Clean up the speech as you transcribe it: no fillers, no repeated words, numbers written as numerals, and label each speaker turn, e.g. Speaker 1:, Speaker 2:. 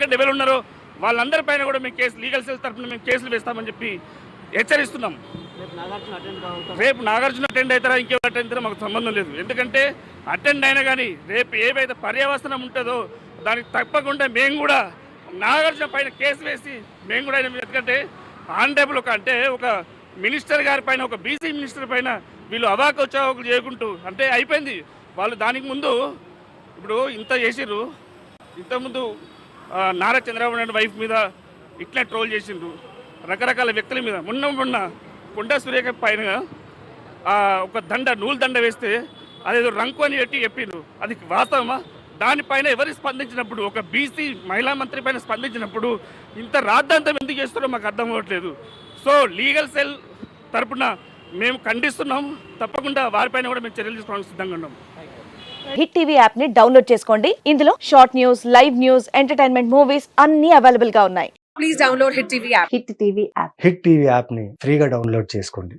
Speaker 1: ఎవరెవరికంటే ఎవరు ఉన్నారో వాళ్ళందరిపైన కూడా మేము కేసు లీగల్ సెల్ తరఫున మేము కేసులు వేస్తామని చెప్పి హెచ్చరిస్తున్నాం. రేపు నాగార్జున అటెండ్ అవుతారా ఇంకెవరు అటెండ్ అవుతారో మాకు సంబంధం లేదు. ఎందుకంటే అటెండ్ అయినా కానీ రేపు ఏవైతే పర్యవసనం ఉంటుందో దానికి తప్పకుండా మేము కూడా నాగార్జున పైన కేసు వేసి మేము కూడా ఎందుకంటే ఆనరేబుల్ ఒక మినిస్టర్ గారి పైన ఒక బీసీ మినిస్టర్ పైన వీళ్ళు అవాకోచావకులు చేయకుంటూ అంటే అయిపోయింది. వాళ్ళు దానికి ముందు ఇప్పుడు ఇంత చేసిర్రు, ఇంతకుముందు నారా చంద్రబాబు నాయుడు వైఫ్ మీద ఇట్లా ట్రోల్ చేసిండ్రు, రకరకాల వ్యక్తుల మీద. మొన్న కొండా సురేఖ పైన ఒక నూలు దండ వేస్తే అదేదో రంకు అని చెప్పిండ్రు. అది వాస్తవమా? దానిపైన ఎవరు స్పందించినప్పుడు, ఒక బీసీ మహిళా మంత్రి పైన స్పందించినప్పుడు ఇంత రాద్ధాంతం ఎందుకు చేస్తారో మాకు అర్థం అవ్వట్లేదు. సో లీగల్ సెల్ తరపున మేము ఖండిస్తున్నాం. తప్పకుండా వారిపైన కూడా మేము చర్యలు తీసుకోవడానికి సిద్ధంగా ఉన్నాం.
Speaker 2: హిట్ టీవీ యాప్ ని డౌన్లోడ్ చేసుకోండి. ఇందులో short news, live news, entertainment movies అన్ని అవైలబుల్ గా ఉన్నాయి.
Speaker 3: Please download Hit TV app.
Speaker 2: Hit TV app.
Speaker 4: Hit TV యాప్ని ఫ్రీగా డౌన్లోడ్ చేసుకోండి.